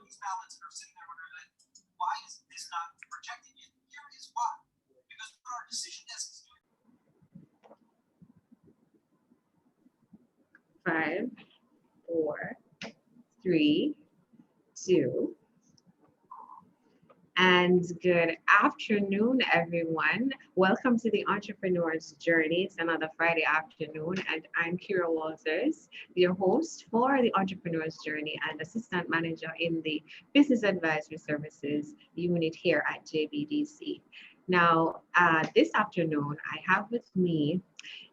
these ballots and are sitting there wondering, like, why is this not projecting it? Here is why. Because what our decision desk is doing. 5, 4, 3, 2. And good afternoon, everyone. Welcome to the Entrepreneur's Journey. It's another Friday afternoon, and I'm Kira Walters, your host for the Entrepreneur's Journey and Assistant Manager in the Business Advisory Services unit here at JBDC. Now, this afternoon, I have with me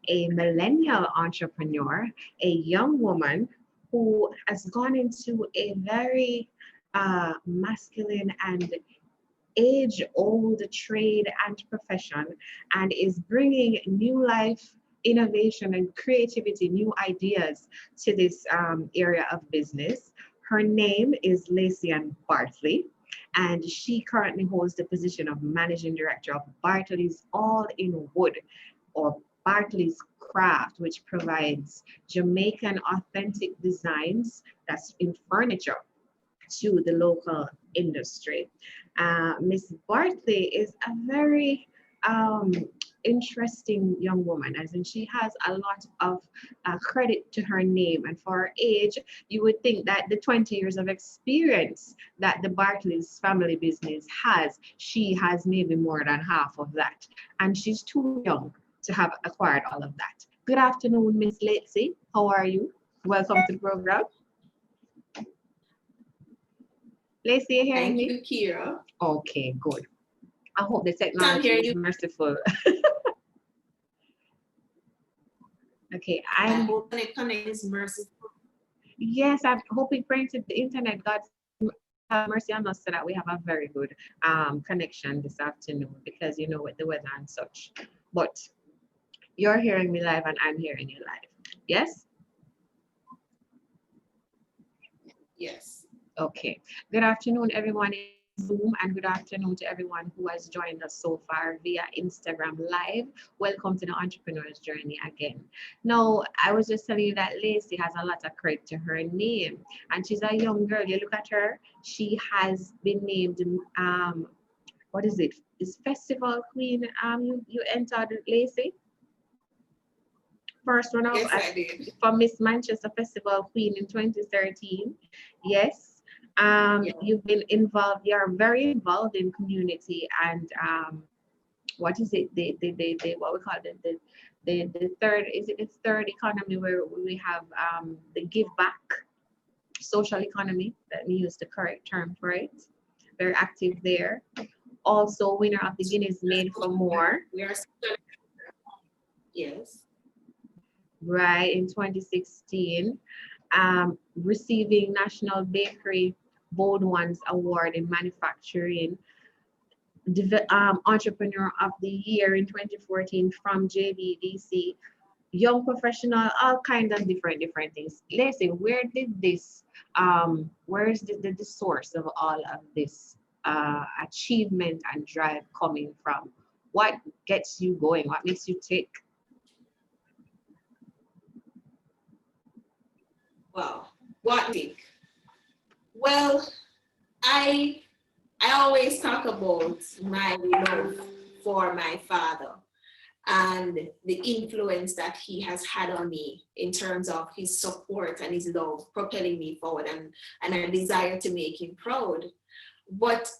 a millennial entrepreneur, a young woman who has gone into a very masculine and age-old trade and profession, and is bringing new life, innovation, and creativity, new ideas to this area of business. Her name is Lacey-Ann Bartley, and she currently holds the position of Managing Director of Bartley's All in Wood, or Bartley's Craft, which provides Jamaican authentic designs that's in furniture to the local industry. Miss Bartley is a very interesting young woman, as in she has a lot of credit to her name, and for her age, you would think that the 20 years of experience that the Bartley's family business has, she has maybe more than half of that, and she's too young to have acquired all of that. Good afternoon, Miss Lacey. How are you? Welcome to the program. Lacey, you hearing me? Thank you, Kira. Okay, good. I hope the technology is merciful. Okay, I hope the connection is merciful. Yes, I'm hoping, praying to the internet, God have mercy on us so that we have a very good connection this afternoon, because you know, with the weather and such. But you're hearing me live and I'm hearing you live. Yes? Yes. Okay. Good afternoon, everyone in Zoom, and good afternoon to everyone who has joined us so far via Instagram Live. Welcome to the Entrepreneur's Journey again. Now, I was just telling you that Lacey has a lot of credit to her name, and she's a young girl. You look at her, she has been named, what is it? Is Festival Queen, you entered, Lacey? First run up for Miss Manchester Festival Queen in 2013. Yes. You've been involved, you're very involved in community, and what is it, what we call it, the third, is it the third economy, where we have the give back social economy, that we use the correct term for it. Very active there. Also winner of the Guinness Made for More. Yes. Right, in 2016. Receiving National Bakery Bold Ones Award in Manufacturing, Entrepreneur of the Year in 2014 from JBDC, Young Professional, all kinds of different things. Lacey, where did this, where is the source of all of this achievement and drive coming from? What gets you going? What makes you tick? Wow, what big? Well, I always talk about my love for my father and the influence that he has had on me in terms of his support and his love propelling me forward, and a desire to make him proud. But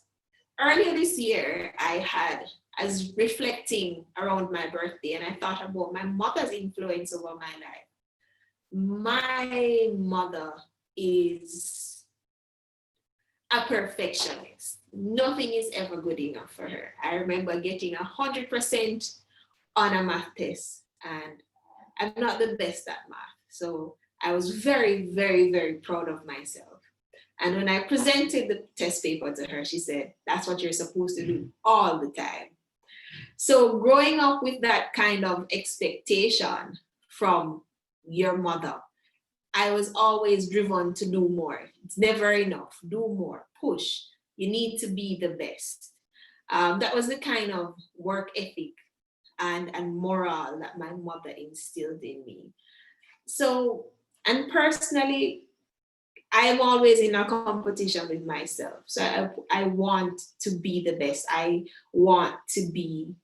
earlier this year, I was reflecting around my birthday, and I thought about my mother's influence over my life. My mother is a perfectionist. Nothing is ever good enough for her. I remember getting 100% on a math test, and I'm not the best at math. So I was very, very, very proud of myself. And when I presented the test paper to her, she said, "That's what you're supposed to do all the time." So growing up with that kind of expectation from your mother, I was always driven to do more. It's never enough. Do more, push. You need to be the best. That was the kind of work ethic and moral that my mother instilled in me. So, and personally, I am always in a competition with myself. So I want to be the best. I want to be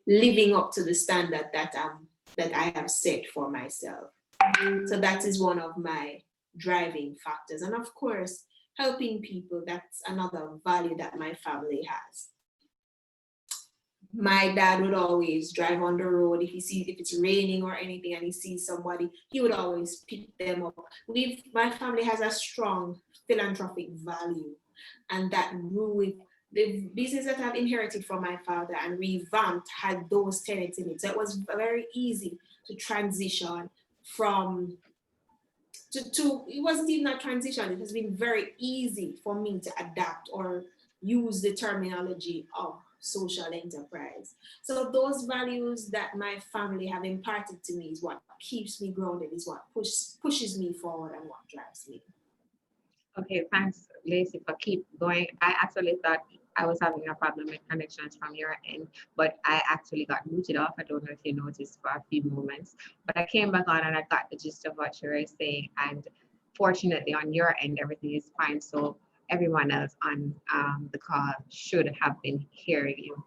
living up to the standard that I have set for myself. So that is one of my driving factors. And of course, helping people, that's another value that my family has. My dad would always drive on the road if it's raining or anything and he sees somebody, he would always pick them up. My family has a strong philanthropic value, and that grew with the business that I've inherited from my father and revamped had those tenets in it. So it was very easy to transition from to it wasn't even a transition. It has been very easy for me to adapt or use the terminology of social enterprise. So those values that my family have imparted to me is what keeps me grounded, is what pushes me forward and what drives me. Okay, thanks, Lacey, for keep going. I actually thought I was having a problem with connections from your end, but I actually got muted off. I don't know if you noticed for a few moments, but I came back on and I got the gist of what you were saying. And fortunately, on your end, everything is fine. So everyone else on the call should have been hearing you.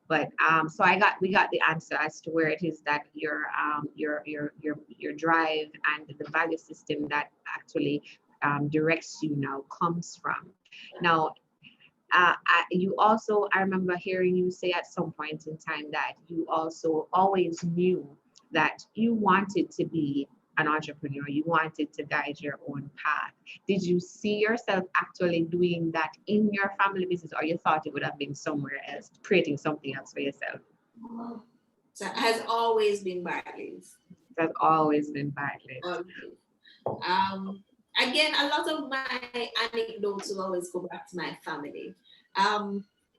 But so we got the answer as to where it is that your drive and the value system that actually directs you now comes from. Now, I remember hearing you say at some point in time that you also always knew that you wanted to be an entrepreneur, you wanted to guide your own path. Did you see yourself actually doing that in your family business, or you thought it would have been somewhere else, creating something else for yourself? So it has always been Bartley's. It has always been Bartley. Again, a lot of my anecdotes will always go back to my family.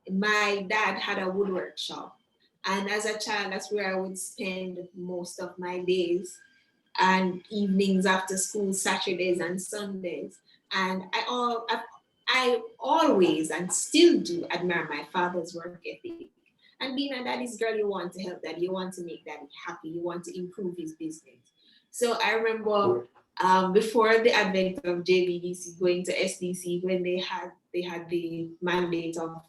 My dad had a woodwork shop, and as a child, that's where I would spend most of my days and evenings after school, Saturdays and Sundays. And I always and still do admire my father's work ethic. And being a daddy's girl, you want to help daddy, you want to make daddy happy, you want to improve his business. So I remember before the advent of JBDC, going to SDC, when they had the mandate of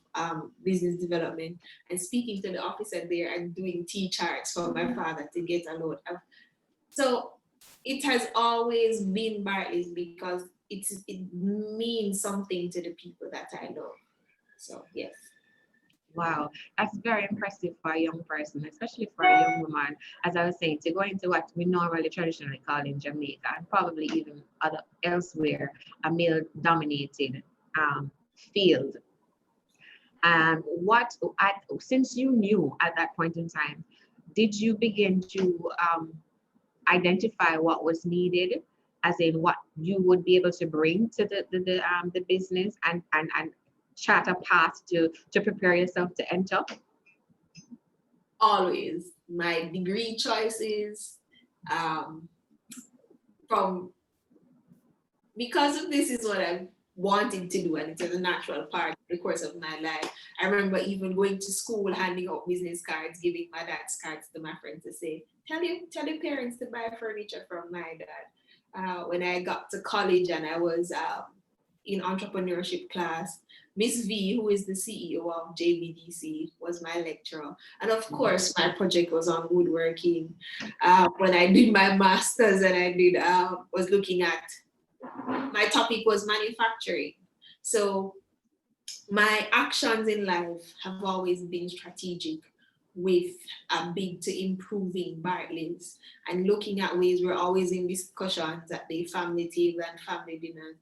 business development, and speaking to the officer there and doing T-charts for my father to get a load of. So it has always been Bartley's because it means something to the people that I love. So yes. Wow, that's very impressive for a young person, especially for a young woman. As I was saying, to go into what we normally traditionally call in Jamaica and probably even elsewhere, a male-dominated field. Since you knew at that point in time, did you begin to identify what was needed, as in what you would be able to bring to the business and chart a path to prepare yourself to enter? Always. My degree choices, because of this is what I wanted to do, and it was a natural part of the course of my life. I remember even going to school, handing out business cards, giving my dad's cards to my friends to say, tell your parents to buy furniture from my dad. When I got to college and I was in entrepreneurship class, Miss V, who is the CEO of JBDC, was my lecturer. And of course, my project was on woodworking. When I did my master's and I was looking at, my topic was manufacturing. So my actions in life have always been strategic, with a big to improving Bartley's and looking at ways. We're always in discussions at the family table and family dinners.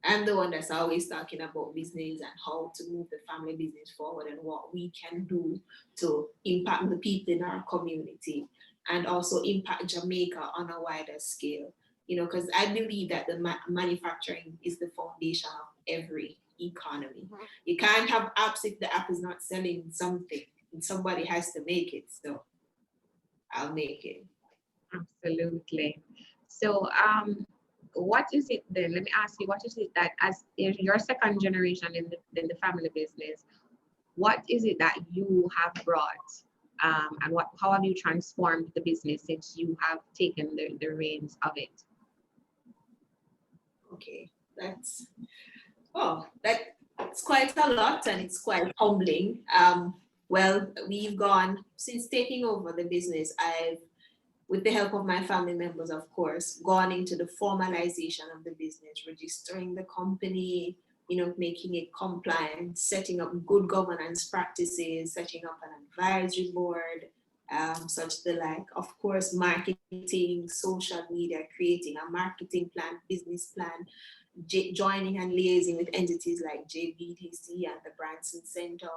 I'm the one that's always talking about business and how to move the family business forward and what we can do to impact the people in our community and also impact Jamaica on a wider scale. You know, because I believe that the manufacturing is the foundation of every economy. You can't have apps if the app is not selling something, and somebody has to make it. So I'll make it. Absolutely. So what is it then? Let me ask you, what is it that, as your second generation in the family business, what is it that you have brought and how have you transformed the business since you have taken the reins of it? Okay, that's quite a lot, and it's quite humbling. Well, we've gone since taking over the business. I've, with the help of my family members, of course, gone into the formalization of the business, registering the company, making it compliant, setting up good governance practices, setting up an advisory board, such the like, of course, marketing, social media, creating a marketing plan, business plan, joining and liaising with entities like JBDC and the Branson Center.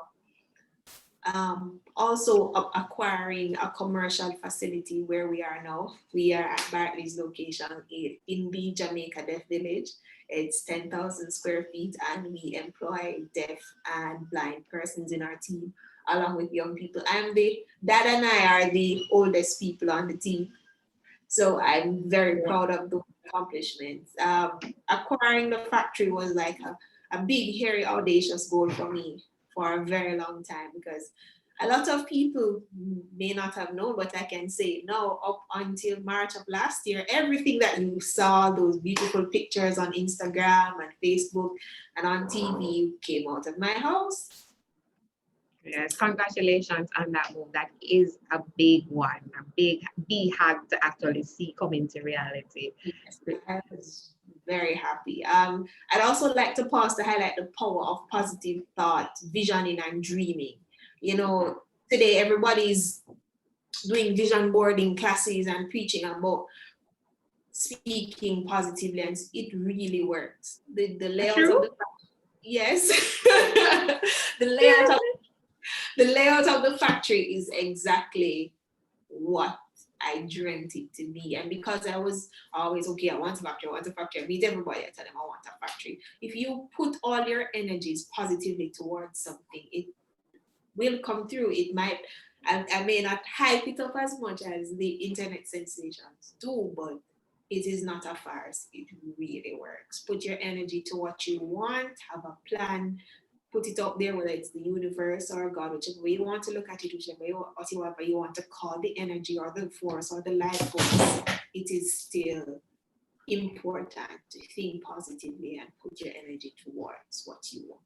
Also acquiring a commercial facility where we are now. We are at Bartley's location in the Jamaica Deaf Village. It's 10,000 square feet, and we employ deaf and blind persons in our team, along with young people. Dad and I are the oldest people on the team. So I'm very proud of those accomplishments. Acquiring the factory was like a big, hairy, audacious goal for me for a very long time, because a lot of people may not have known, but I can say now, up until March of last year, everything that you saw, those beautiful pictures on Instagram and Facebook and on TV, came out of my house. Yes, congratulations on that move. That is a big one, a big hug to actually see come into reality. Yes, I was very happy. I'd also like to pause to highlight the power of positive thought, visioning, and dreaming. Today everybody's doing vision boarding classes and preaching about speaking positively, and it really works. The layout of the yes, the layout of the factory is exactly what I dreamt it to be. And because I was always, okay, I want a factory, I meet everybody, I tell them I want a factory. If you put all your energies positively towards something, it will come through. It might, I may not hype it up as much as the internet sensations do, but it is not a farce. It really works. Put your energy to what you want, have a plan, put it up there, whether it's the universe or God, whichever way you want to look at it, whatever you want to call the energy or the force or the life force, it is still important to think positively and put your energy towards what you want.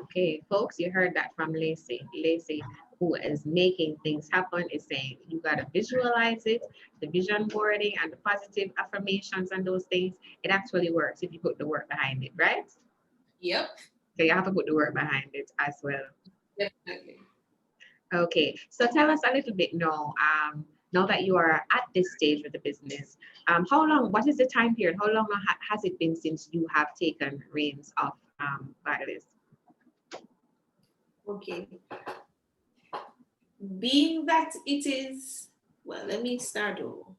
Okay, folks, you heard that from Lacey. Lacey, who is making things happen, is saying you got to visualize it, the vision boarding and the positive affirmations and those things. It actually works if you put the work behind it, right? Yep. So you have to put the work behind it as well. Definitely. Okay, so tell us a little bit now, now that you are at this stage with the business, what is the time period? How long has it been since you have taken reins of Bartley's? Okay. Being that it is, well, let me start over.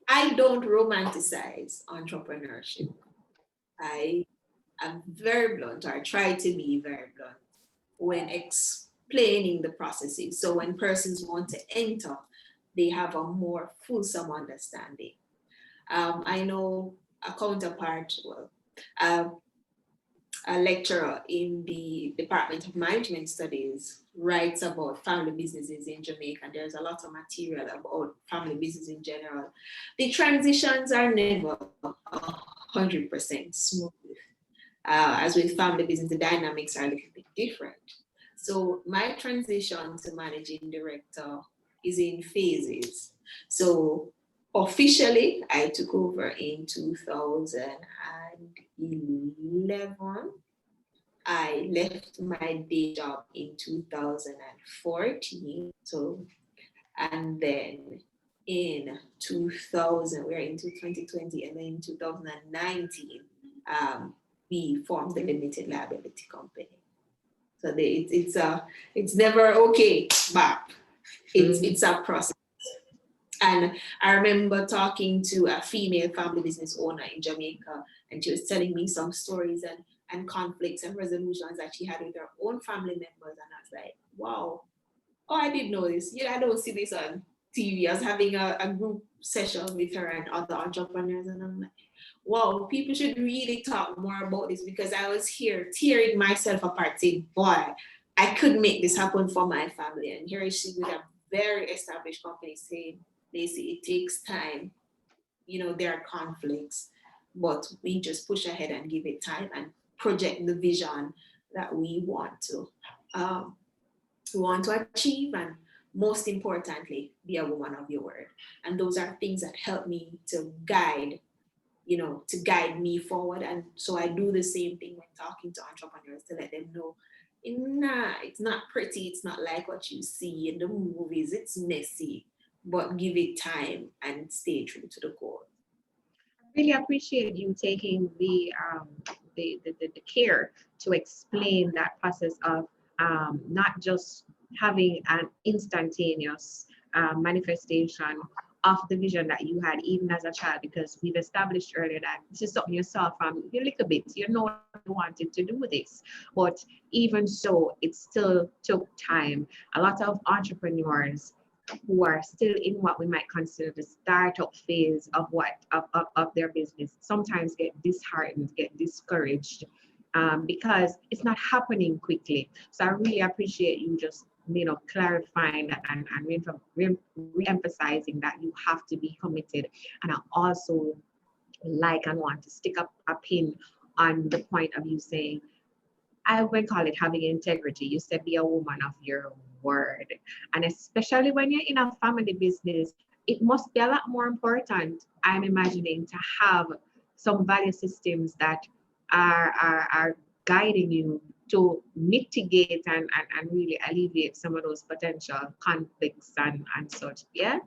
I don't romanticize entrepreneurship. I am very blunt, or I try to be very blunt when explaining the processes. So when persons want to enter, they have a more fulsome understanding. I know a counterpart, a lecturer in the Department of Management Studies writes about family businesses in Jamaica. There's a lot of material about family business in general. The transitions are never 100% smooth. As with family business, the dynamics are a little bit different. So my transition to managing director is in phases. So officially, I took over in 2011. I left my day job in 2014. So, and then in 2000, we're into 2020, and then in 2019, we formed the limited liability company. So it's never okay, but it's a process. And I remember talking to a female family business owner in Jamaica, and she was telling me some stories and conflicts and resolutions that she had with her own family members. And I was like, wow, I didn't know this. I don't see this on TV. I was having a group session with her and other entrepreneurs, and I'm like, wow, people should really talk more about this, because I was here tearing myself apart saying, boy, I could make this happen for my family. And here she with a very established company saying, Lacey, it takes time. There are conflicts. but we just push ahead and give it time and project the vision that we want to achieve, and most importantly, be a woman of your word. And those are things that help me to guide me forward. And so I do the same thing when talking to entrepreneurs, to let them know, nah, it's not pretty, it's not like what you see in the movies, it's messy, but give it time and stay true to the core. Really appreciate you taking the care to explain that process of not just having an instantaneous manifestation of the vision that you had even as a child, because we've established earlier that this is something you saw from a little bit, you know you wanted to do this, but even so it still took time. A lot of entrepreneurs who are still in what we might consider the startup phase of their business sometimes get disheartened, get discouraged, because it's not happening quickly. So I really appreciate you just clarifying that and re-emphasizing that you have to be committed. And I also like and want to stick up a pin on the point of you saying, I would call it having integrity. You said be a woman of your word. And especially when you're in a family business, it must be a lot more important, I'm imagining, to have some value systems that are guiding you to mitigate and really alleviate some of those potential conflicts and such. Yeah?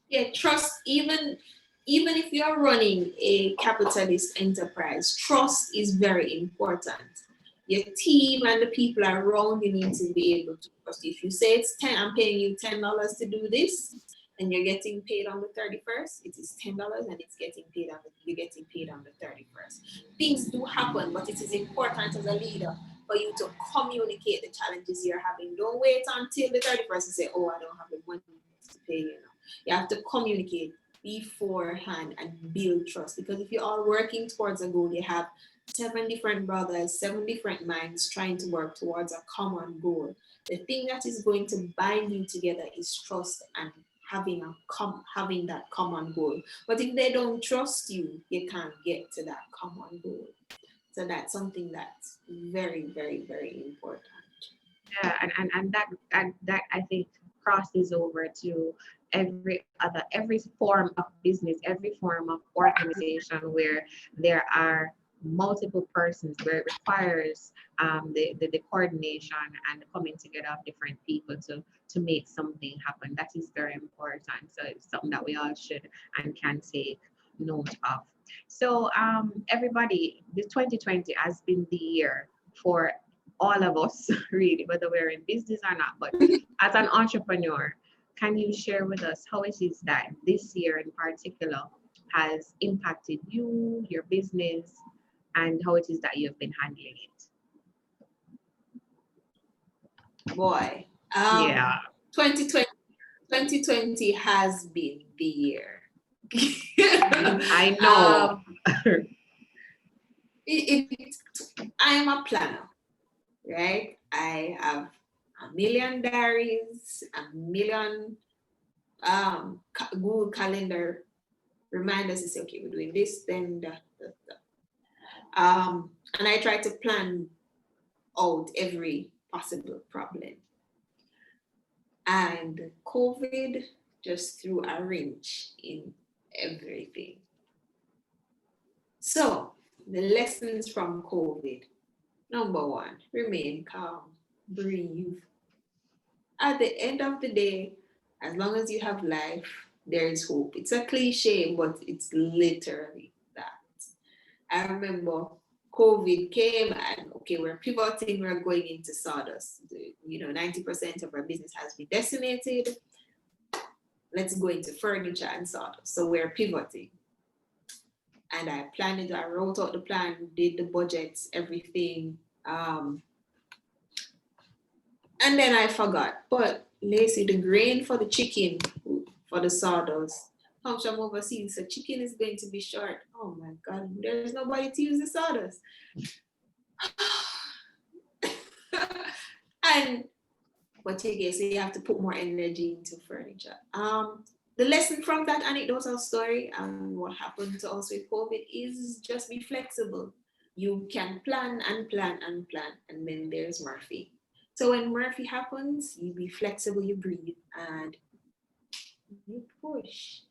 Yeah, trust, even if you're running a capitalist enterprise, trust is very important. Your team and the people around you need to be able to trust. If you say I'm paying you $10 to do this, and you're getting paid on the 31st, it is $10 and you're getting paid on the 31st. Things do happen, but it is important as a leader for you to communicate the challenges you're having. Don't wait until the 31st and say, oh, I don't have the money to pay you. You have to communicate beforehand and build trust, because if you're all working towards a goal, you have 7 different brothers, 7 different minds trying to work towards a common goal. The thing that is going to bind you together is trust and having that common goal. But if they don't trust you, you can't get to that common goal. So that's something that's very, very, very important. Yeah, and that I think crosses over to every form of business, every form of organization where there are multiple persons, where it requires the coordination and the coming together of different people to make something happen. That is very important. So it's something that we all should and can take note of. So everybody, the 2020 has been the year for all of us, really, whether we're in business or not. But as an entrepreneur, can you share with us how it is that this year in particular has impacted you, your business, and how it is that you've been handling it? Boy, Yeah. 2020 has been the year. I know. I am a planner, right? I have a million diaries, a million Google Calendar reminders to say, okay, we're doing this, then that. And I try to plan out every possible problem. And COVID just threw a wrench in everything. So the lessons from COVID: number 1, remain calm, breathe. At the end of the day, as long as you have life, there is hope. It's a cliche, but it's literally that. I remember COVID came and okay, we're pivoting, we're going into sawdust. 90% of our business has been decimated. Let's go into furniture and sawdust. So we're pivoting. And I planned it, I wrote out the plan, did the budgets, everything. And then I forgot. But Lacey, the grain for the chicken, for the sawdust, comes from overseas. So chicken is going to be short. Oh my God, there's nobody to use the sawdust. And what you get, so you have to put more energy into furniture. the lesson from that anecdotal story and what happened to us with COVID is just be flexible. You can plan and plan and plan, and then there's Murphy. So when Murphy happens, you be flexible, you breathe, and you push.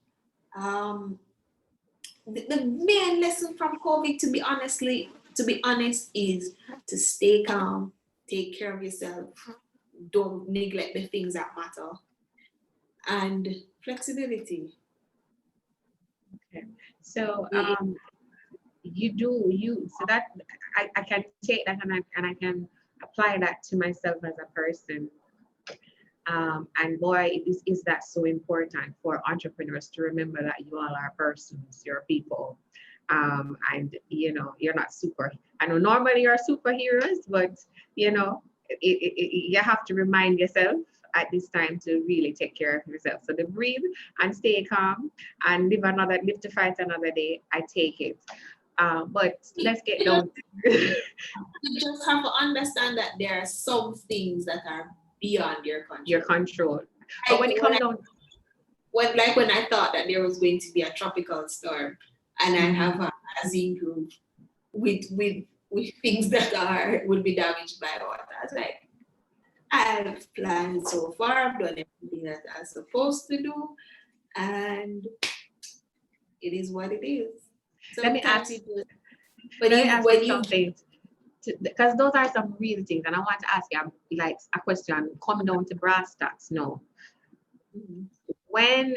The main lesson from COVID, to be honest, is to stay calm, take care of yourself, don't neglect the things that matter, and flexibility. Okay. So so that I can take that and I can apply that to myself as a person. And boy, is that so important for entrepreneurs to remember that you all are persons, you're people. And you're not super. I know normally you're superheroes, but you have to remind yourself at this time to really take care of yourself. So to breathe and stay calm and live to fight another day. I take it. But let's get down. You just have to understand that there are some things that are beyond your control. Your control. But when it comes down, when I thought that there was going to be a tropical storm, and I have a Zoom group with things that would be damaged by water, I was like, I've planned so far, I've done everything that I'm supposed to do, and it is what it is. So let me ask you something. Because those are some real things, and I want to ask you like a question coming down to brass tacks now. Mm-hmm. When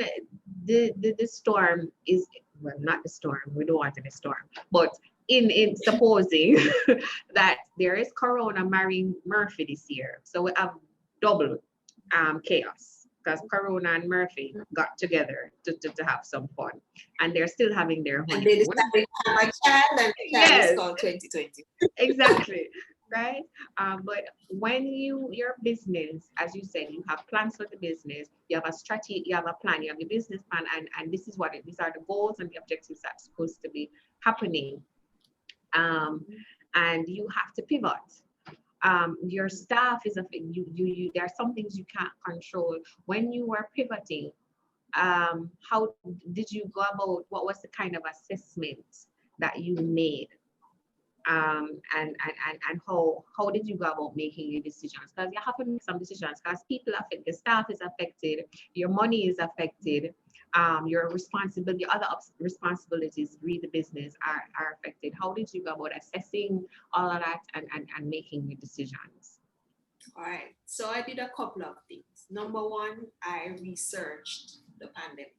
the storm is, well, not the storm, we don't want any storm, but in supposing that there is Corona marrying Murphy this year, so we have double chaos because Corona and Murphy got together to have some fun, and they're still having their honeymoon. And they decided to have a child, and the child is called 2020. Exactly. Right. But when your business, as you said, you have plans for the business, you have a strategy, you have a plan, you have your business plan, and this is these are the goals and the objectives that's supposed to be happening. And you have to pivot. Your staff is there are some things you can't control. When you were pivoting, how did you go about, what was the kind of assessment that you made? And how did you go about making your decisions? Because you have to make some decisions, because people affected, the staff is affected, your money is affected, your responsibility, other responsibilities read the business are affected. How did you go about assessing all of that and making your decisions? All right, so I did a couple of things. Number one, I researched the pandemic.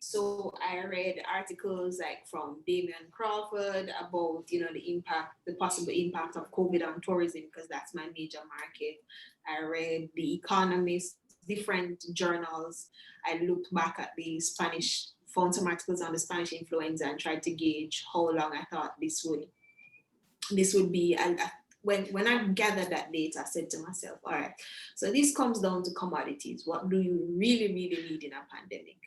So I read articles like from Damian Crawford about, the possible impact of COVID on tourism, because that's my major market. I read The Economist, different journals. I looked back at the Spanish, found some articles on the Spanish influenza and tried to gauge how long I thought this would be. And when I gathered that data, I said to myself, all right, so this comes down to commodities. What do you really, really need in a pandemic?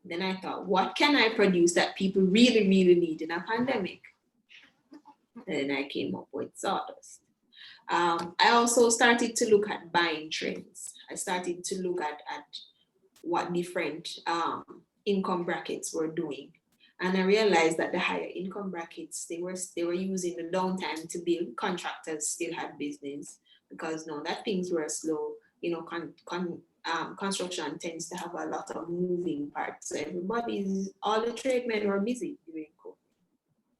Then I thought, what can I produce that people really, really need in a pandemic? And then I came up with sawdust. I also started to look at buying trends. I started to look at what different income brackets were doing. And I realized that the higher income brackets, they were using the downtime to build. Contractors still had business because now that things were slow, construction tends to have a lot of moving parts. So all the trade men were busy during COVID.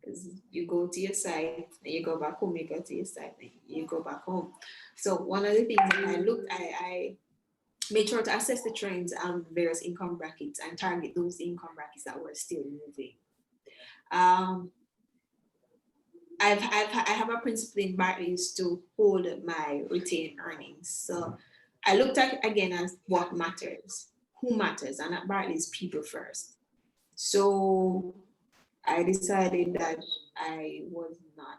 Because you go to your site and you go back home, you go to your site and you go back home. So one of the things that I made sure to assess the trends on various income brackets and target those income brackets that were still moving. I have a principle in Bartley is to hold my retained earnings. So I looked at again as what matters, who matters, and at Bartley is people first. So I decided that I was not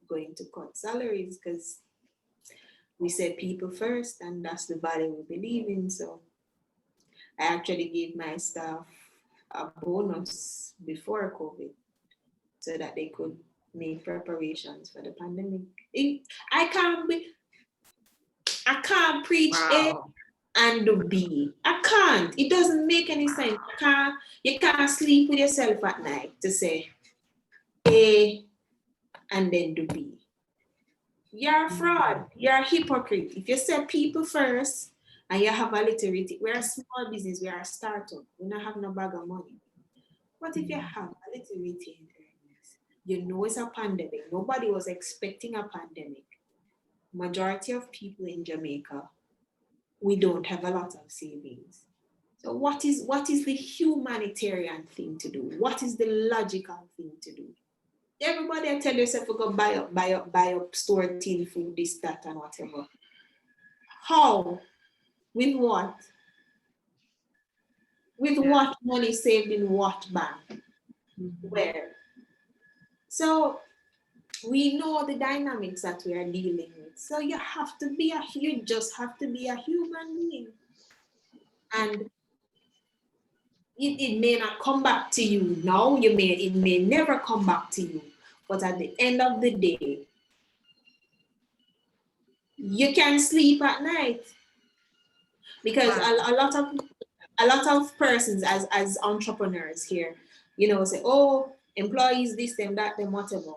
going to cut salaries because we said people first, and that's the value we believe in. So I actually gave my staff a bonus before COVID so that they could make preparations for the pandemic. I can't preach A and do B. I can't. It doesn't make any sense. You can't sleep with yourself at night to say A and then do B. You're a fraud. You're a hypocrite. If you set people first and you have a little, we're a small business, we are a startup. We don't have no bag of money. What if you have a little retained earnings? You know it's a pandemic. Nobody was expecting a pandemic. Majority of people in Jamaica, we don't have a lot of savings. So what is the humanitarian thing to do? What is the logical thing to do? Everybody I tell yourself we go buy up, store tin food, this, that, and whatever. How? With what? With what money saved in what bank? Where? So we know the dynamics that we are dealing with. So you just have to be a human being. And it may not come back to you now, it may never come back to you. But at the end of the day, you can sleep at night. Because a lot of persons as entrepreneurs here, say, oh, employees, this, them, that, them, whatever.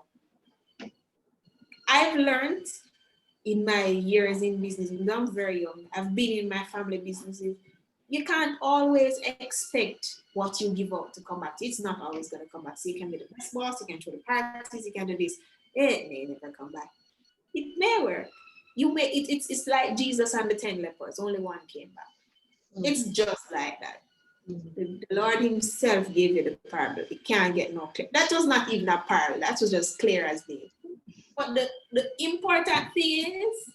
I've learned in my years in business, because I'm very young, I've been in my family businesses. You can't always expect what you give out to come back. It's not always going to come back. So you can be the best boss, you can throw the parties, you can do this. It may never come back. It may work. It's like Jesus and the 10 lepers. Only one came back. It's just like that. The Lord himself gave you the parable. It can't get no clear. That was not even a parable. That was just clear as day. But the important thing is,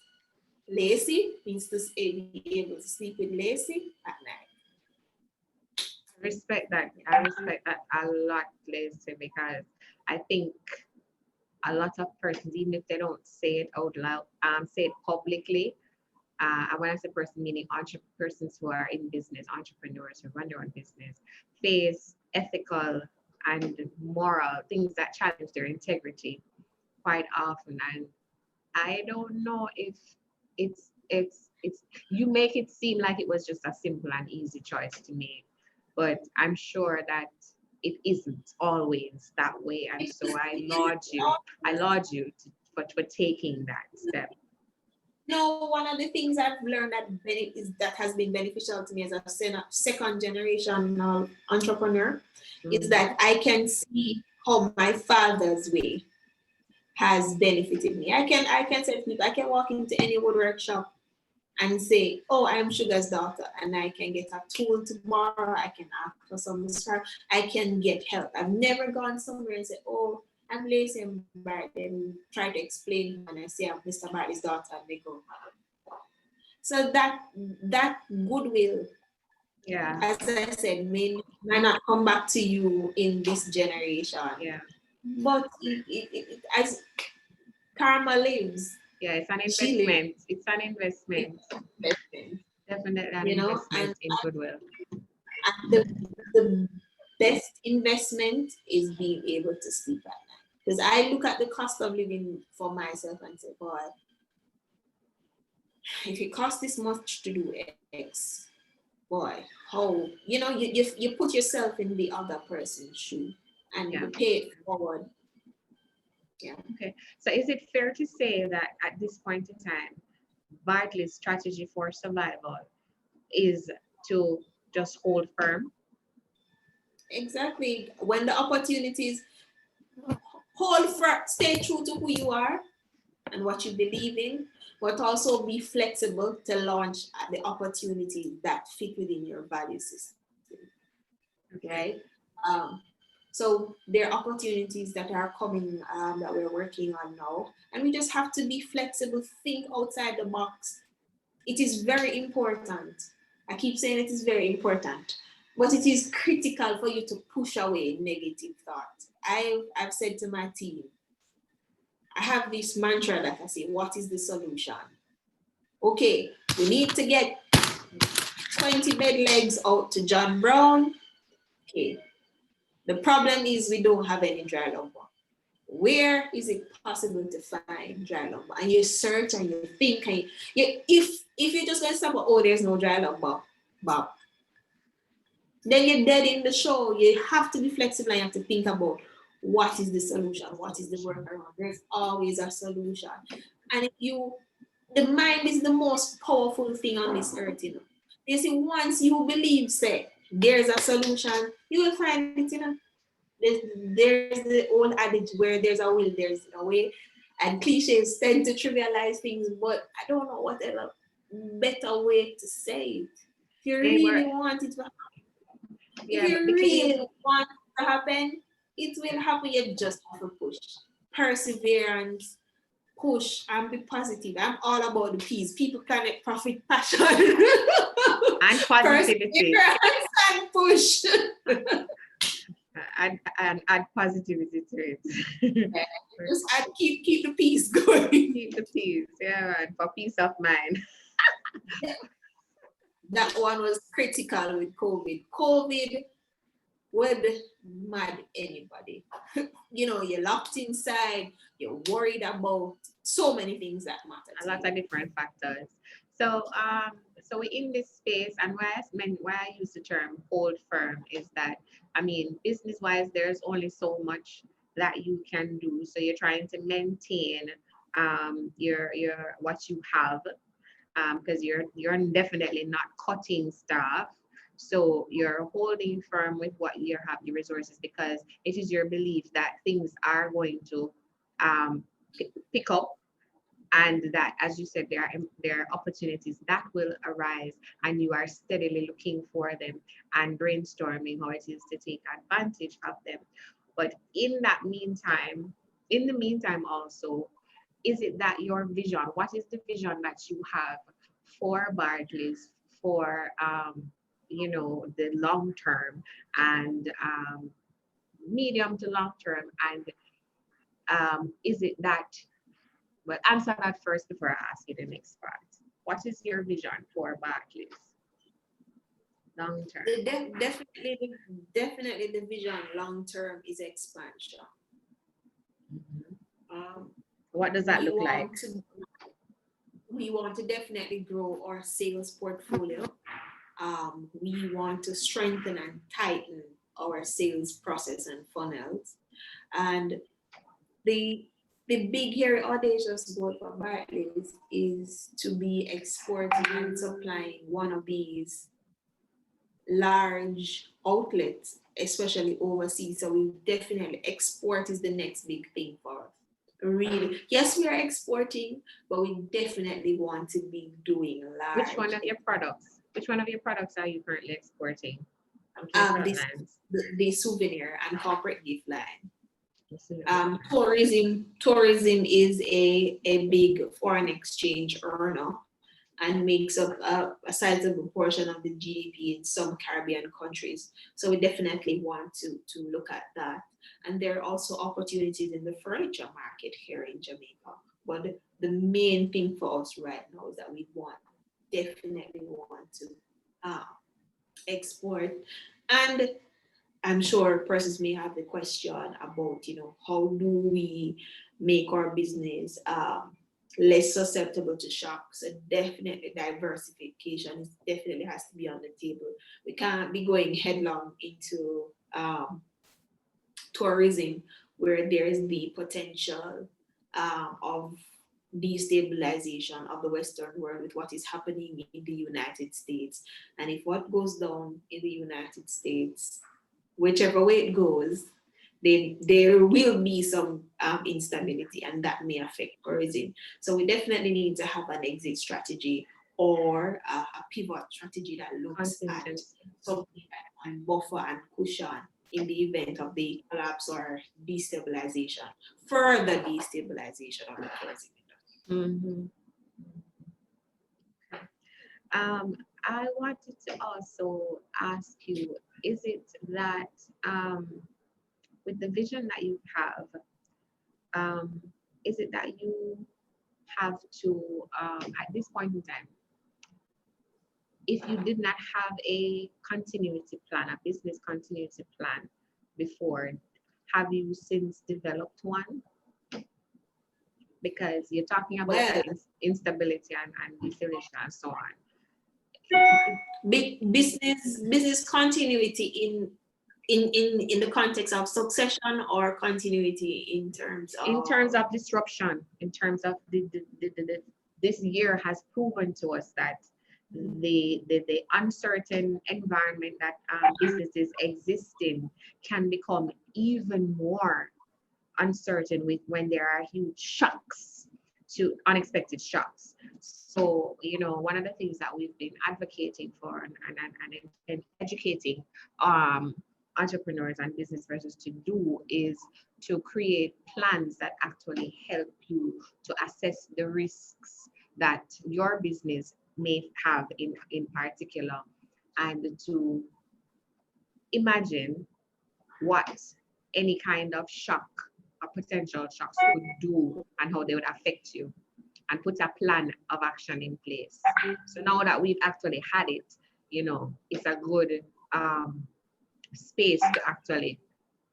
Lacey needs to be able to sleep with Lacey at night. I respect that a lot, Lacey, because I think a lot of persons, even if they don't say it out loud, say it publicly. And when I say person, meaning persons who are in business, entrepreneurs who run their own business, face ethical and moral things that challenge their integrity quite often. And I don't know if it's you make it seem like it was just a simple and easy choice to make, but I'm sure that it isn't always that way. And so I laud you for taking that step. One of the things I've learned that has been beneficial to me as a second generation entrepreneur is that I can see how my father's way has benefited me. I can say to people, I can walk into any woodwork shop and say, oh, I'm Sugar's daughter, and I can get a tool tomorrow, I can ask for some scrap, I can get help. I've never gone somewhere and said, oh, I'm Lacey and Bartley, and try to explain when I say I'm Mr. Bartley's daughter, and they go. So that goodwill, as I said, may not come back to you in this generation. Yeah. But it as karma lives. Yeah, it's an investment. It's an investment. Definitely an investment in goodwill. The best investment is being able to sleep at night. Because I look at the cost of living for myself and say, boy, if it costs this much to do X, boy, how, you put yourself in the other person's shoe and you pay it forward. Yeah. Okay. So is it fair to say that at this point in time, Bartley's strategy for survival is to just hold firm? Exactly. When the opportunities, hold firm, stay true to who you are and what you believe in, but also be flexible to launch at the opportunities that fit within your value system. Okay. So there are opportunities that are coming that we're working on now, and we just have to be flexible, think outside the box. It is very important. I keep saying it is very important, but it is critical for you to push away negative thoughts. I've said to my team, I have this mantra that I say, what is the solution? Okay, we need to get 20 bed legs out to John Brown. Okay. The problem is we don't have any dry lumber. Where is it possible to find dry lumber? And you search and you think, if you're just going to stop, oh, there's no dry lumber, Bob, then you're dead in the show. You have to be flexible and you have to think about what is the solution, what is the workaround. There's always a solution. And the mind is the most powerful thing on this earth, you know. You see, once you believe, say, there's a solution, you will find it, you know. There's the old adage where there's a will, there's a way. And cliches tend to trivialize things, but I don't know whatever better way to say it. If you really want it to happen, if you really want it to happen, it will happen. You just have to push. Perseverance, push, and be positive. I'm all about the peace. People, planet, profit, passion. And positivity. Perseverance and push. And add positivity to it. Just keep the peace going. Keep the peace, yeah, and for peace of mind. That one was critical with COVID. COVID would mad anybody. You know, you're locked inside, you're worried about so many things that matter. A lot of different factors. So so we're in this space, and why I use the term hold firm is that, I mean, business-wise, there's only so much that you can do. So you're trying to maintain your what you have, because you're definitely not cutting stuff. So you're holding firm with what you have, your resources, because it is your belief that things are going to pick up, and that, as you said, there are opportunities that will arise, and you are steadily looking for them and brainstorming how it is to take advantage of them. But in the meantime also, is it that your vision, what is the vision that you have for Bartley's, for the long term and medium to long term, and is it that, well, answer that first before I ask you the next part. What is your vision for Bartley's long term? Definitely the vision long term is expansion. Mm-hmm. What does that look like? We want to definitely grow our sales portfolio. We want to strengthen and tighten our sales process and funnels. And the big, hairy, audacious goal for Bartley's is to be exporting and supplying one of these large outlets, especially overseas. So we definitely, export is the next big thing for us. Really, yes, we are exporting, but we definitely want to be doing large. Which one of your products are you currently exporting? The souvenir and corporate gift line. Tourism is a big foreign exchange earner and makes up a sizable portion of the GDP in some Caribbean countries. So we definitely want to look at that. And there are also opportunities in the furniture market here in Jamaica. But the main thing for us right now is that we definitely want to export. And I'm sure persons may have the question about, how do we make our business less susceptible to shocks? And definitely diversification definitely has to be on the table. We can't be going headlong into tourism where there is the potential of destabilization of the Western world with what is happening in the United States. And if what goes down in the United States, whichever way it goes, there will be some instability, and that may affect tourism. So we definitely need to have an exit strategy or a pivot strategy that looks at something that can buffer and cushion in the event of the collapse or destabilization, further destabilization of the tourism industry. Mm-hmm. I wanted to also ask you, is it that with the vision that you have, is it that you have to, at this point in time, if you did not have a continuity plan, a business continuity plan before, have you since developed one? Because you're talking about instability and destabilization and so on. big business continuity in the context of succession, or continuity in terms of disruption, in terms of this year has proven to us that the uncertain environment that businesses exist in can become even more uncertain when there are huge shocks, to unexpected shocks. So, one of the things that we've been advocating for and educating entrepreneurs and business persons to do is to create plans that actually help you to assess the risks that your business may have in particular, and to imagine what any kind of shock or potential shocks could do and how they would affect you, and put a plan of action in place. So now that we've actually had it, it's a good space to actually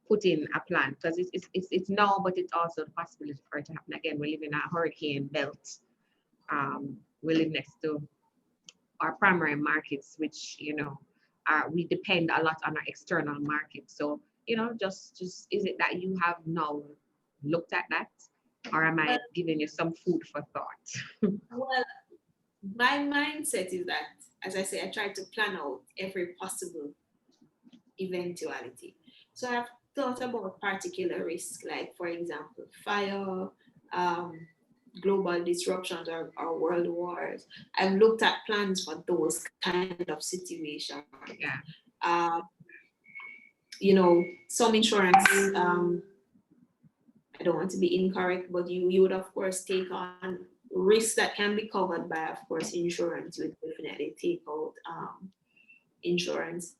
put in a plan, because it's now, but it's also the possibility for it to happen again. We live in a hurricane belt. We live next to our primary markets, which we depend a lot on our external markets. So just is it that you have now looked at that, or am I giving you some food for thought? Well, my mindset is that, as I say, I try to plan out every possible eventuality. So I've thought about particular risks, like, for example, fire, global disruptions, or world wars. I've looked at plans for those kind of situations. Yeah. Some insurance, I don't want to be incorrect, but you would, of course, take on risks that can be covered by, of course, insurance. You would definitely take out insurance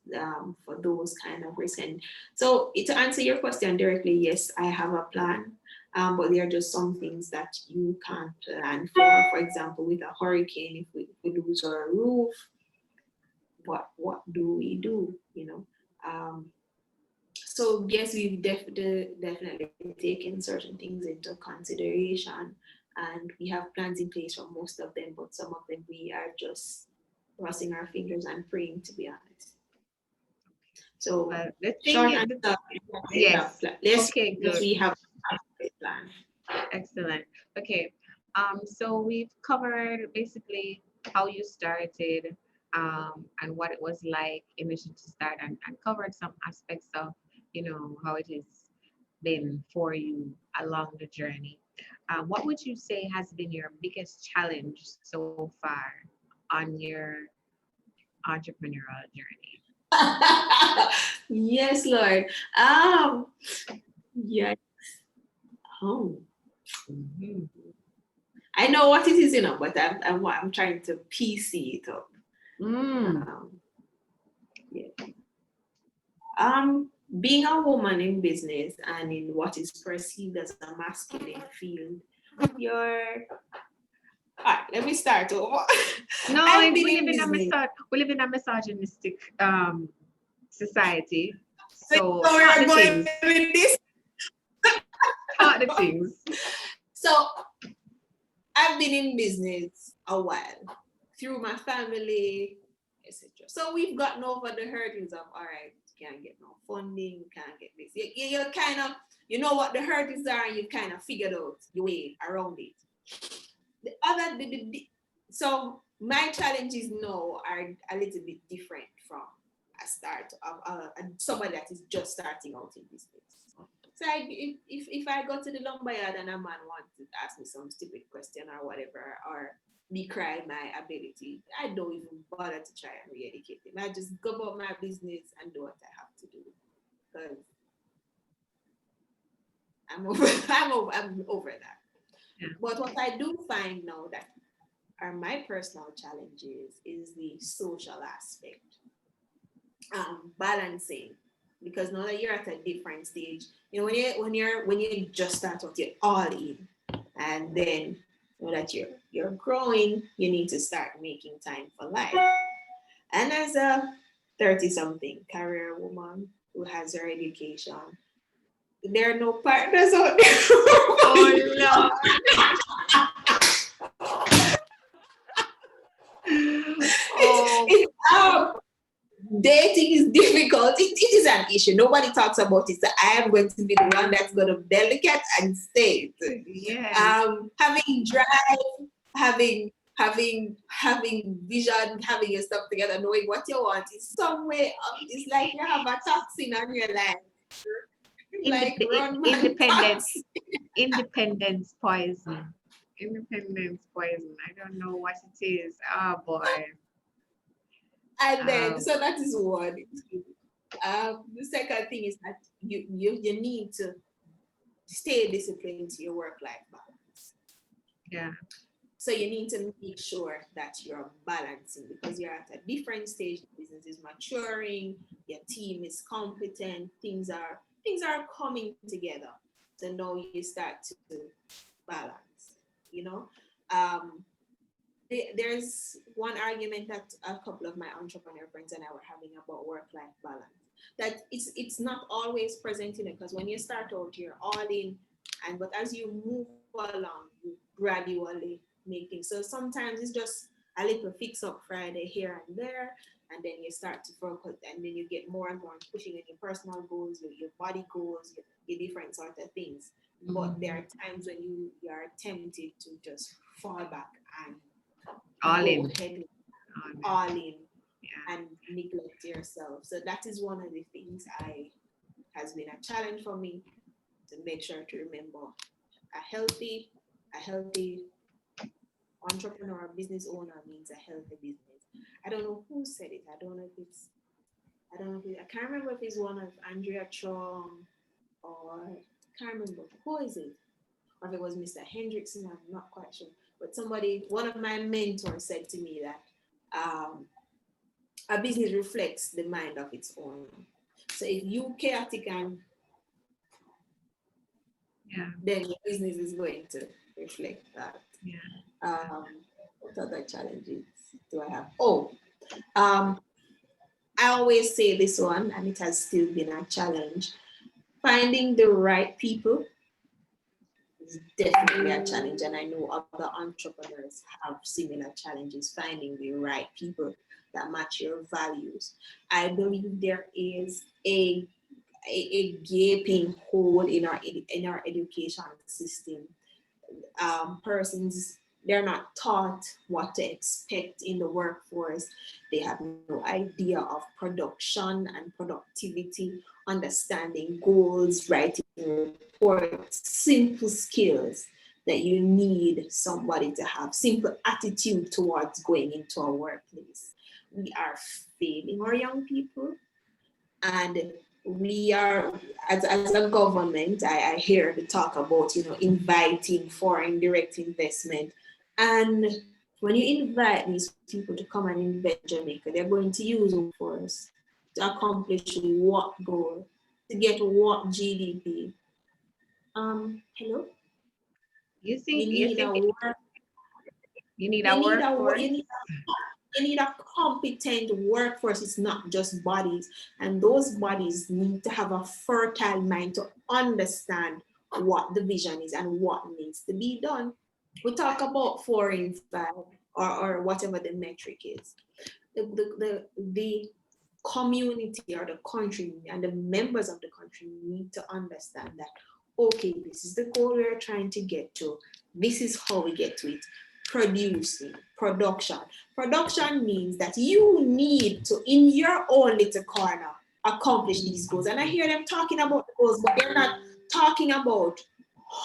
for those kind of risks. And so, to answer your question directly, yes, I have a plan, but there are just some things that you can't plan for. For example, with a hurricane, if we lose our roof, what do we do? So yes, we've definitely taken certain things into consideration, and we have plans in place for most of them, but some of them we are just crossing our fingers and praying, to be honest. So short answer, yes. Okay, good. We have a plan. Excellent. Okay. So we've covered basically how you started, and what it was like initially to start, and covered some aspects of how it has been for you along the journey. What would you say has been your biggest challenge so far on your entrepreneurial journey? Yes, Lord. Yes. Oh. Mm-hmm. I know what it is, but I'm trying to PC it up. Yeah. Being a woman in business and in what is perceived as a masculine field, let me start over. No, we live in a misogynistic society. So we're going with this. The things. So I've been in business a while through my family, etc. So we've gotten over the hurdles of, all right, can't get no funding, can't get this. You kind of, what the hurdles are, and you kind of figured out your way around it. So my challenges now are a little bit different from a start of somebody that is just starting out in business. So if I go to the lumber yard and a man wants to ask me some stupid question or whatever, or decry my ability, I don't even bother to try and re-educate him. I just go about my business and do what I have to do, because I'm over that. Yeah. But what I do find now that are my personal challenges is the social aspect, balancing, because now that you're at a different stage, when you just start out, you're all in, and then that you're growing, you need to start making time for life. And as a 30-something career woman who has her education, there are no partners out there. Oh no. dating is difficult. It is an issue. Nobody talks about it. So I am going to be the one that's going to delegate and state. Yeah. Having drive, having vision, having your stuff together, knowing what you want is some way of, it's like you have a toxin on your life. Like run man Independence. toxin. Independence poison. Independence poison. I don't know what it is. Oh boy. And then so that is one. The second thing is that you need to stay disciplined to your work-life balance. Yeah. So you need to make sure that you're balancing because you're at a different stage. The business is maturing, your team is competent, things are coming together. So now you start to balance, you know. There's one argument that a couple of my entrepreneur friends and I were having about work-life balance. That it's not always present in it because when you start out, you're all in, but as you move along, you gradually make things. So sometimes it's just a little fix up Friday here and there, and then you start to focus, and then you get more and more pushing in your personal goals, your body goals, your different sort of things. But there are times when you are tempted to just fall back and all in, and neglect yourself. So that is one of the things has been a challenge for me to make sure to remember a healthy entrepreneur or business owner means a healthy business. I don't know who said it. I can't remember if it's one of Andrea Chong or I can't remember who is it, or if it was Mr. Hendrickson. I'm not quite sure. But one of my mentors said to me that a business reflects the mind of its owner. So if you chaotic and then your business is going to reflect that. What other challenges do I have? I always say this one, and it has still been a challenge. Finding the right people is definitely a challenge, and I know other entrepreneurs have similar challenges finding the right people that match your values. I believe there is a gaping hole in our education system. Persons, they're not taught what to expect in the workforce. They have no idea of production and productivity, understanding goals, writing reports, simple skills that you need somebody to have, simple attitude towards going into a workplace. We are failing our young people, and we are, as a government, I hear the talk about, inviting foreign direct investment. And when you invite these people to come and invest in Jamaica, they're going to use workforce to accomplish what goal, to get what GDP. Hello? You need a workforce. You need a competent workforce. It's not just bodies. And those bodies need to have a fertile mind to understand what the vision is and what needs to be done. We talk about 4 in 5 or whatever the metric is. The community or the country and the members of the country need to understand that, okay, this is the goal we're trying to get to. This is how we get to it. Production. Production means that you need to, in your own little corner, accomplish these goals. And I hear them talking about the goals, but they're not talking about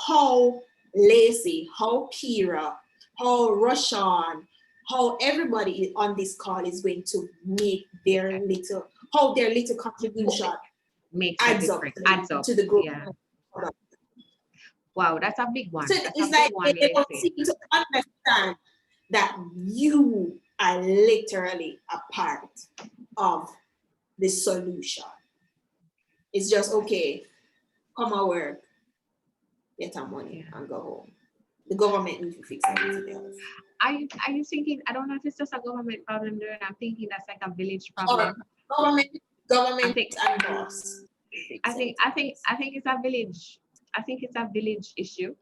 how Lacey, how Kira, how Roshan, how everybody on this call is going to make their little contribution adds up to the goal. Yeah. Wow, that's a big one. So it's like they don't seem to understand that you are literally a part of the solution. It's just, okay, come and work, get our money, and go home. The government needs to fix everything else. Are you thinking, I don't know if it's just a government problem there, and I'm thinking that's like a village problem. Government and boss. I think it's a village. I think it's a village issue.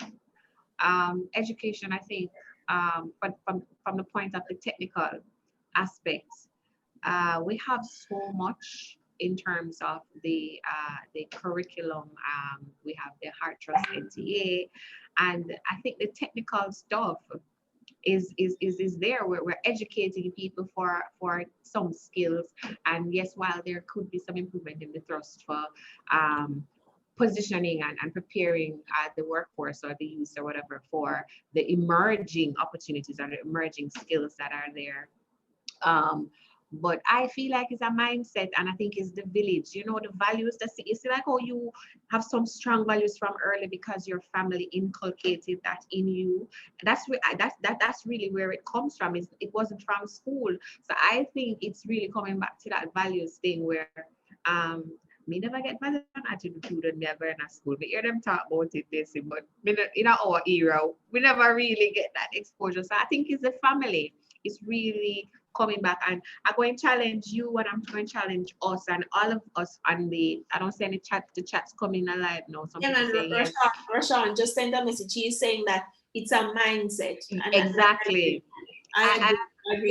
Education, I think, but from the point of the technical aspects, we have so much in terms of the curriculum. We have the Heart Trust NTA, and I think the technical stuff is there. We're educating people for some skills, and yes, while there could be some improvement in the thrust for positioning and preparing the workforce or the youth or whatever for the emerging opportunities or the emerging skills that are there. But I feel like it's a mindset, and I think it's the village, the values that it's like, oh, you have some strong values from early because your family inculcated that in you. That's where that's really where it comes from. It wasn't from school. So I think it's really coming back to that values thing where me never get values on attitude and never in a school. We hear them talk about it, they say, but in our era, we never really get that exposure. So I think it's the family. It's really coming back, and I'm going to challenge you, and I'm going to challenge us and all of us on the, I don't see any chat, the chat's coming alive now. Some people say yes. Rashawn just send a message. He's saying that it's a mindset. Exactly. I agree.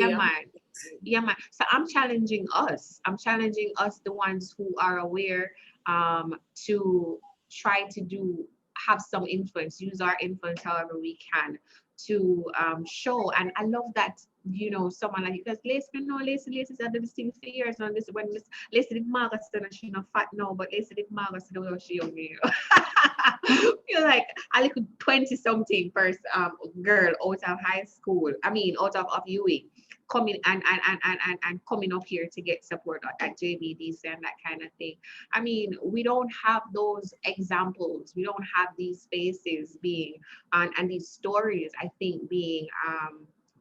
Yeah, man. So I'm challenging us, the ones who are aware, to try to have some influence, use our influence however we can to show. And I love that, someone like, because Lacey's had this thing for years, and this when Lacey did Margaret, and she not fat now, but Lacey did Margaret, the way she young. You're like a little 20-something first girl out of high school, out of UE, coming and coming up here to get support at JBDC and that kind of thing. We don't have those examples. We don't have these faces being and these stories, I think, being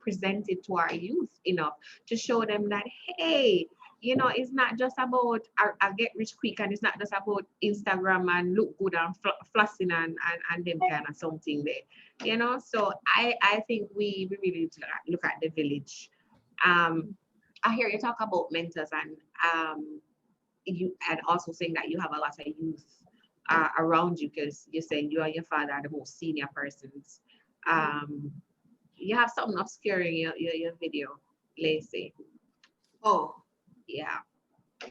presented to our youth enough to show them that, hey, it's not just about I get rich quick, and it's not just about Instagram and look good and flossing and them kind of something there, so I think we really need to look at the village. I hear you talk about mentors, and you and also saying that you have a lot of youth around you, because you're saying you and your father are the most senior persons. You have something obscure in your video, Lacey. Oh, yeah.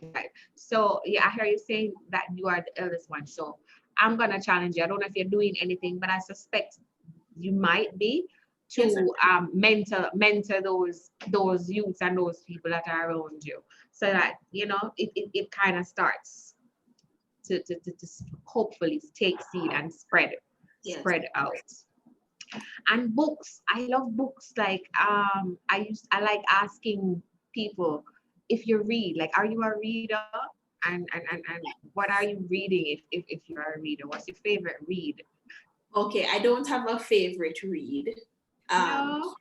Right. So yeah, I hear you saying that you are the eldest one. So I'm gonna challenge you. I don't know if you're doing anything, but I suspect you might be to mentor those youths and those people that are around you, so that it kind of starts to hopefully take seed and spread out. And books, I love books. Like I like asking people, if you read, like, are you a reader, and what are you reading if you're a reader? What's your favorite read? Okay, I don't have a favorite read. No.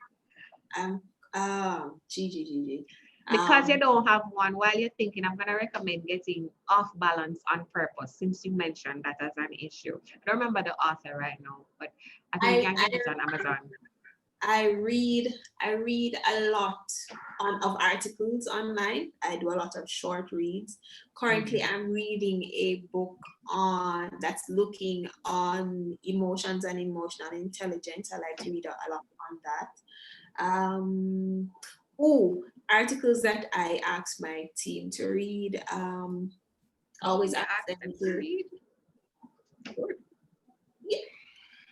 Because you don't have one, while you're thinking, I'm going to recommend getting Off Balance on Purpose, since you mentioned that as an issue. I don't remember the author right now, but I think you can get it on Amazon. I read a lot of articles online. I do a lot of short reads. Currently, I'm reading a book that's looking on emotions and emotional intelligence. I like to read a lot on that. Articles that I ask my team to read. Always ask them to read. Yeah.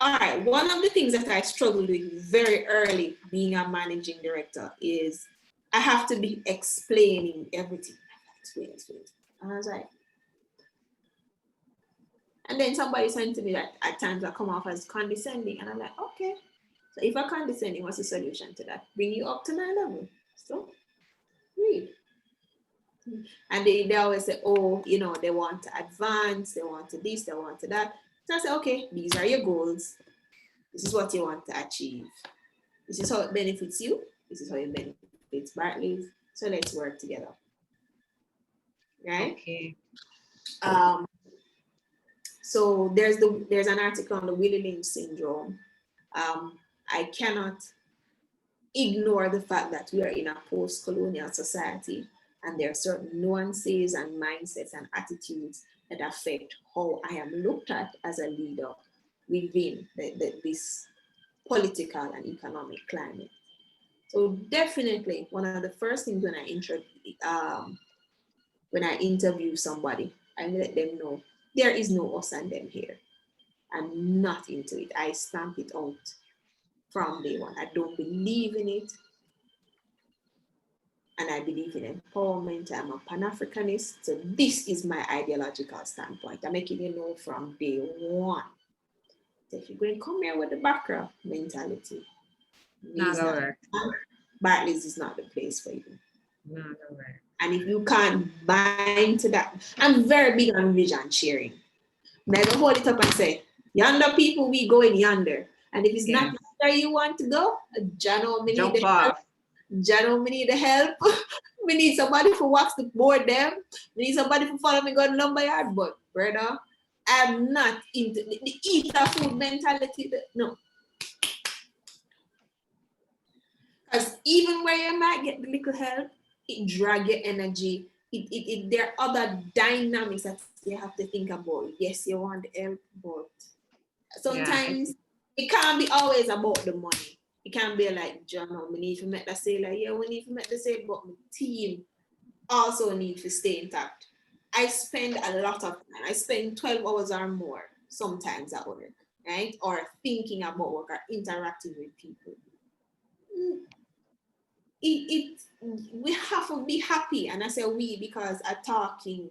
All right, one of the things that I struggled with very early being a managing director is I have to be explaining everything. Explain. And I was like, and then somebody said to me that at times I come off as condescending, and I'm like, okay, so if I'm condescending, what's the solution to that? Bring you up to my level. So read. And they always say, oh, they want to advance, they want to this, they want to that. So I say, okay, these are your goals. This is what you want to achieve. This is how it benefits you. This is how it benefits Bartley. So let's work together. Right? Okay. So there's an article on the Willie Lynch syndrome. I cannot ignore the fact that we are in a post-colonial society, and there are certain nuances and mindsets and attitudes that affect how I am looked at as a leader within this political and economic climate. So definitely one of the first things when I interview somebody, I let them know there is no us and them here. I'm not into it. I stamp it out from day one. I don't believe in it. And I believe in empowerment. I'm a Pan-Africanist. So this is my ideological standpoint. I'm making you know from day one. So if you're going to come here with the background mentality, Bartley's is not the place for you. And if you can't bind to that, I'm very big on vision sharing. I'm going to hold it up and say, yonder people, we going yonder. And if it's not where you want to go, Jano, we need the help. Jano, we need the help. We need somebody to wax the board them. We need somebody to follow me go to lumberyard. But brother, I'm not into the eater food mentality. No. Because even where you might get the little help, it drag your energy. There are other dynamics that you have to think about. Yes, you want the help, but sometimes it can't be always about the money. It can't be like, John, we need to make that sale. Like, yeah, we need to make the sale, but my team also need to stay intact. I spend a lot of time. I spend 12 hours or more sometimes at work, right? Or thinking about work or interacting with people. We have to be happy, and I say we because I'm talking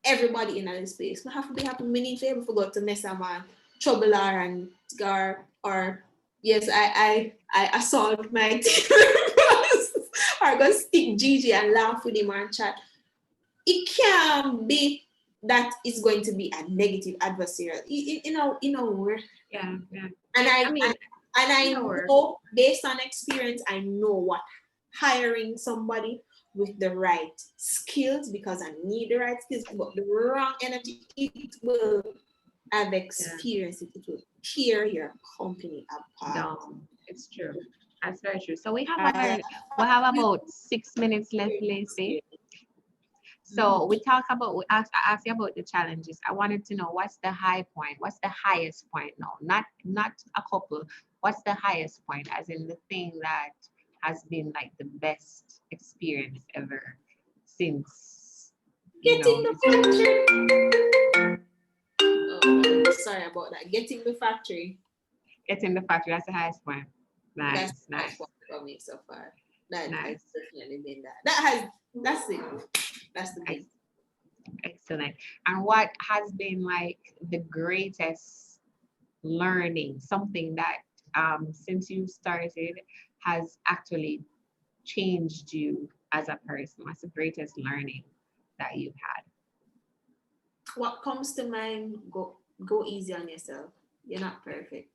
everybody in that space. We have to be happy. We need to be able to go to mess a man, trouble her and scar, or yes, I assault my team or go stick Gigi and laugh with him and chat. It can be that it's going to be a negative adversarial. Where and I know based on experience, I know what hiring somebody with the right skills, because I need the right skills, but the wrong energy, it will have experience. It will tear your company apart. No, it's true. That's very true. So we have about 6 minutes left, Lacey. So I asked you about the challenges. I wanted to know what's the high point, what's the highest point? No, not a couple. What's the highest point, as in the thing that has been like the best experience ever since getting the factory. Oh, sorry about that. Getting the factory. Getting the factory, that's the highest point. Nice. That's what for me so far. That has definitely been that. That's it. That's the big. Excellent. And what has been like the greatest learning, something that since you started has actually changed you as a person? What's the greatest learning that you've had? What comes to mind, go easy on yourself. You're not perfect.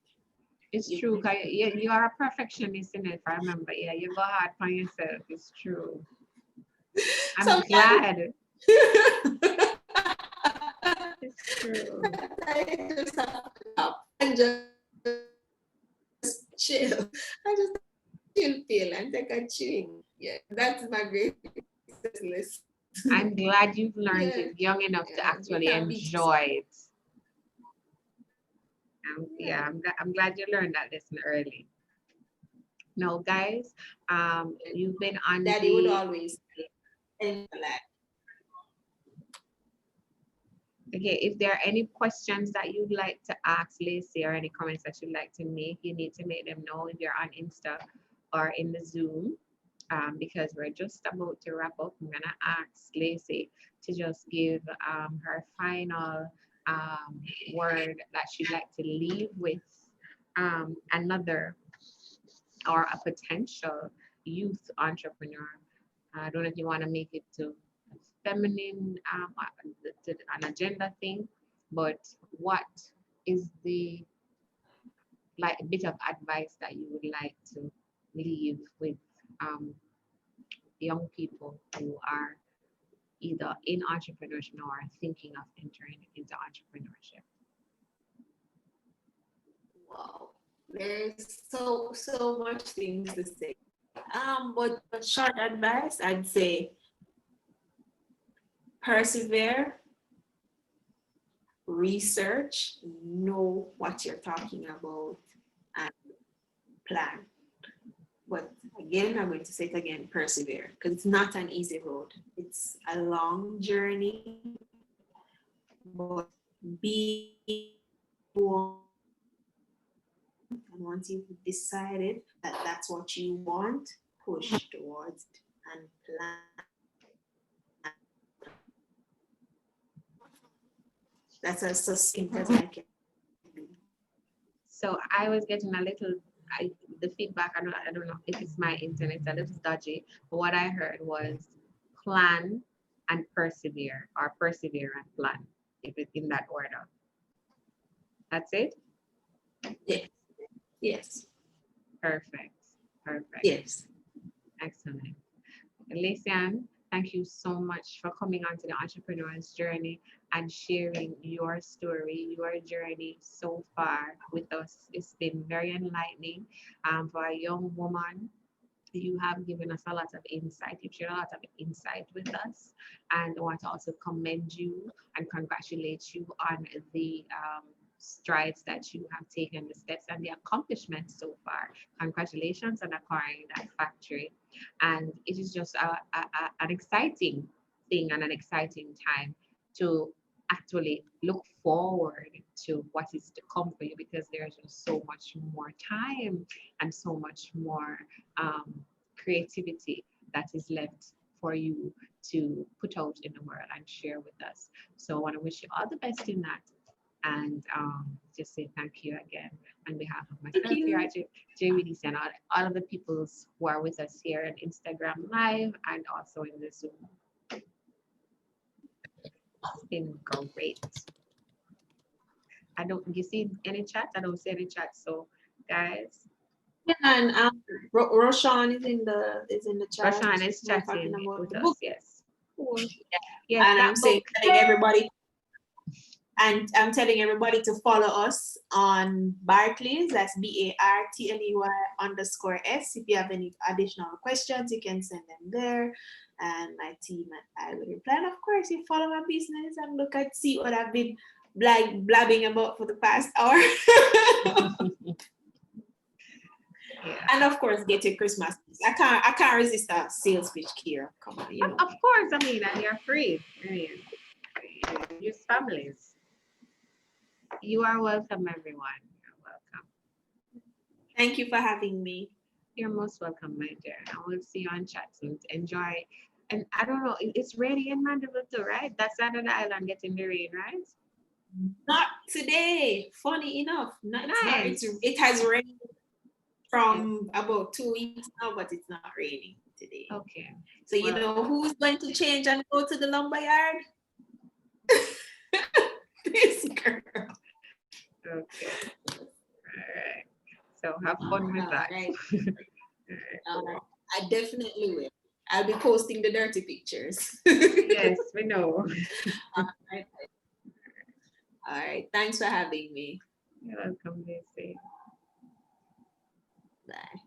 It's true. You are a perfectionist, in it, if I remember. Yeah, you go hard on yourself. It's true. I'm glad. It's true. I just stop and just chill. I just feel and take a chill. Yeah, that's my greatest lesson. I'm glad you've learned it young enough to actually enjoy it. I'm glad you learned that lesson early. No, guys, you've been on Daddy would always say. Okay, if there are any questions that you'd like to ask Lacey or any comments that you'd like to make, you need to make them know if you're on Insta or in the Zoom, because we're just about to wrap up. I'm gonna ask Lacey to just give her final word that she'd like to leave with another or a potential youth entrepreneur. I don't know if you want to make it to feminine, an agenda thing, but what is the bit of advice that you would like to leave with young people who are either in entrepreneurship or thinking of entering into entrepreneurship? Wow, there's so much things to say. But short advice, I'd say persevere, research, know what you're talking about, and plan. but again, I'm going to say it again, persevere, because it's not an easy road. It's a long journey, but be one. And once you've decided that that's what you want, push towards it and plan. That's as succinct as I can be. So I was getting a little, the feedback, I don't know if it's my internet, a little dodgy, but what I heard was plan and persevere, or persevere and plan, if it's in that order. That's it? Yes. Yes. Perfect. Perfect. Yes. Excellent. Lacey-Ann, thank you so much for coming on to the Entrepreneur's Journey and sharing your story, your journey so far with us. It's been very enlightening. For a young woman, you have given us a lot of insight. You've shared a lot of insight with us. And I want to also commend you and congratulate you on the strides that you have taken, the steps and the accomplishments so far. Congratulations on acquiring that factory. And it is just an exciting thing and an exciting time to actually look forward to what is to come for you, because there's just so much more time and so much more creativity that is left for you to put out in the world and share with us. So I want to wish you all the best in that, and just say thank you again on behalf of myself here at JBDC and all of the people who are with us here on Instagram Live and also in the Zoom. It's been great. You see any chat? I don't see any chat. So guys. Yeah, and Roshan is in the chat. Roshan is chatting with us, yes. Yes, and I'm saying telling everybody, and I'm telling everybody to follow us on Bartley's, that's BARTLEY_S. If you have any additional questions, you can send them there. And my team and I will reply. And of course, you follow my business and see what I've been blabbing about for the past hour. Yeah. And of course, get your Christmas. I can't resist a sales pitch, Kira. Come on, you know. Of course, I mean, and you're free. I mean, use families. You are welcome, everyone. You're welcome. Thank you for having me. You're most welcome, my dear. I will see you on chat soon. Enjoy. And I don't know, it's raining in Mandeville too, right? That's another island getting the rain, right? Not today. Funny enough, Nice. It has rained from about 2 weeks now, but it's not raining today. Okay. So you know who's going to change and go to the lumberyard? This girl. Okay. All right. So have fun with that. Right. I definitely will. I'll be posting the dirty pictures. Yes, we know. All right. Thanks for having me. You're welcome, Lacey. Bye.